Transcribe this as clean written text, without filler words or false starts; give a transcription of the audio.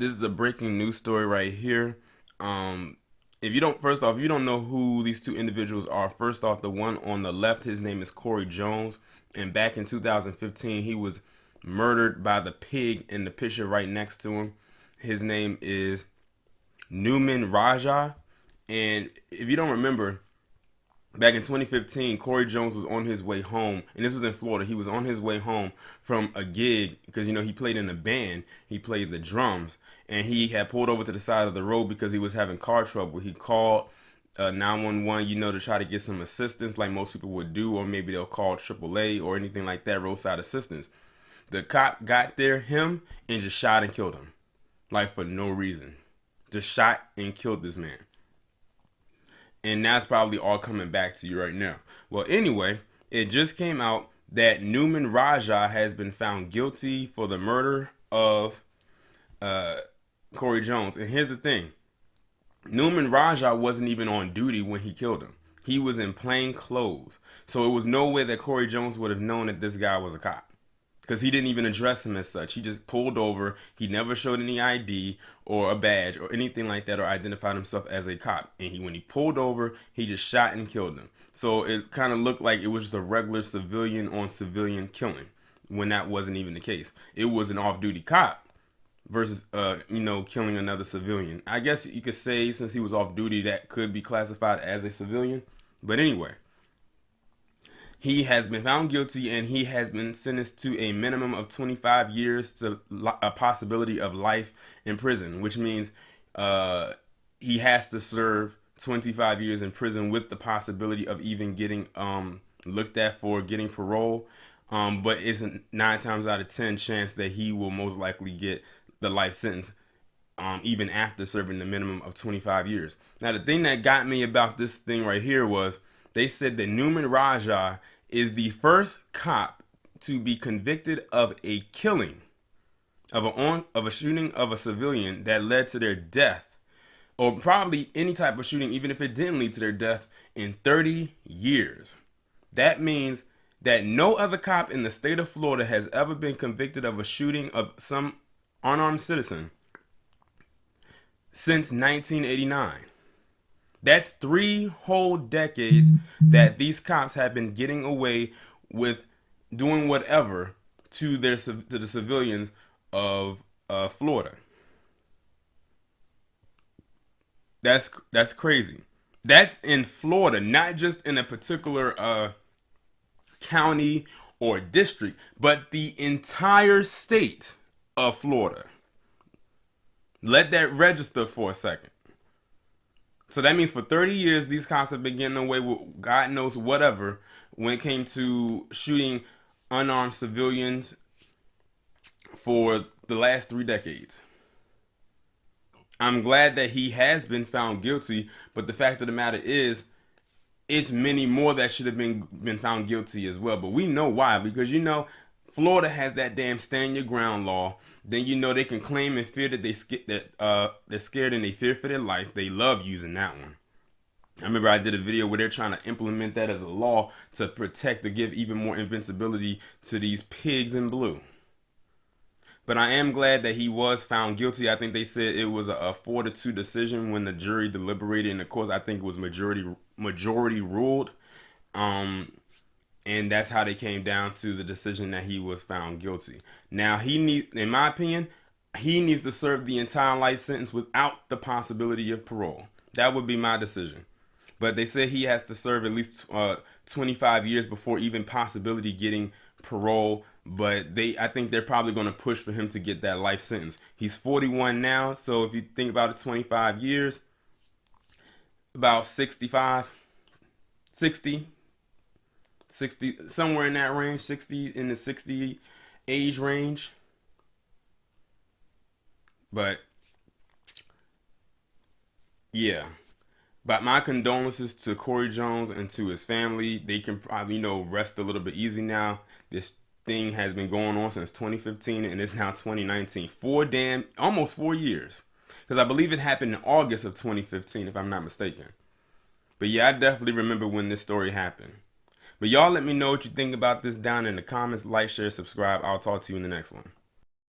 This is a breaking news story right here. Um, if you don't, first off, if you don't know who these two individuals are, first off, the one on the left, his name is Corey Jones, and back in 2015, he was murdered by the pig in the picture right next to him. His name is Nouman Raja, and if you don't remember, back in 2015, Corey Jones was on his way home, and this was in Florida. He was on his way home from a gig because he played in a band. He played the drums, and he had pulled over to the side of the road because he was having car trouble. He called 911, to try to get some assistance, like most people would do, or maybe they'll call AAA or anything like that, roadside assistance. The cop got there, him, and just shot and killed him, like for no reason. Just shot and killed this man. And that's probably all coming back to you right now. Well, anyway, it just came out that Nouman Raja has been found guilty for the murder of Corey Jones. And here's the thing. Nouman Raja wasn't even on duty when he killed him. He was in plain clothes. So it was no way that Corey Jones would have known that this guy was a cop, because he didn't even address him as such. He just pulled over. He never showed any ID or a badge or anything like that, or identified himself as a cop. And when he pulled over, he just shot and killed him. So it kind of looked like it was just a regular civilian on civilian killing, when that wasn't even the case. It was an off-duty cop versus killing another civilian. I guess you could say, since he was off duty, that could be classified as a civilian. But anyway, he has been found guilty, and he has been sentenced to a minimum of 25 years to a possibility of life in prison, which means he has to serve 25 years in prison with the possibility of even getting looked at for getting parole. But it's a 9 times out of 10 chance that he will most likely get the life sentence, even after serving the minimum of 25 years. Now, the thing that got me about this thing right here was they said that Nouman Raja is the first cop to be convicted of a killing, of a shooting of a civilian that led to their death, or probably any type of shooting, even if it didn't lead to their death, in 30 years. That means that no other cop in the state of Florida has ever been convicted of a shooting of some unarmed citizen since 1989. That's 3 whole decades that these cops have been getting away with doing whatever to the civilians of Florida. That's crazy. That's in Florida, not just in a particular county or district, but the entire state of Florida. Let that register for a second. So that means for 30 years, these cops have been getting away with God knows whatever when it came to shooting unarmed civilians for the last 3 decades. I'm glad that he has been found guilty, but the fact of the matter is, it's many more that should have been found guilty as well. But we know why, because Florida has that damn stand your ground law. Then they can claim and fear that they're scared and they fear for their life. They love using that one. I remember I did a video where they're trying to implement that as a law to protect or give even more invincibility to these pigs in blue. But I am glad that he was found guilty. I think they said it was a 4-2 decision when the jury deliberated, and of course I think it was majority ruled. And that's how they came down to the decision that he was found guilty. Now, in my opinion, he needs to serve the entire life sentence without the possibility of parole. That would be my decision. But they say he has to serve at least 25 years before even possibility getting parole. But I think they're probably going to push for him to get that life sentence. He's 41 now, so if you think about it, 25 years, about 65, 60, somewhere in that range, 60, in the 60 age range. But yeah, but my condolences to Corey Jones and to his family. They can probably rest a little bit easy now. This thing has been going on since 2015, and it's now 2019. Almost 4 years, because I believe it happened in August of 2015, if I'm not mistaken. But yeah, I definitely remember when this story happened. But y'all let me know what you think about this down in the comments. Like, share, subscribe. I'll talk to you in the next one.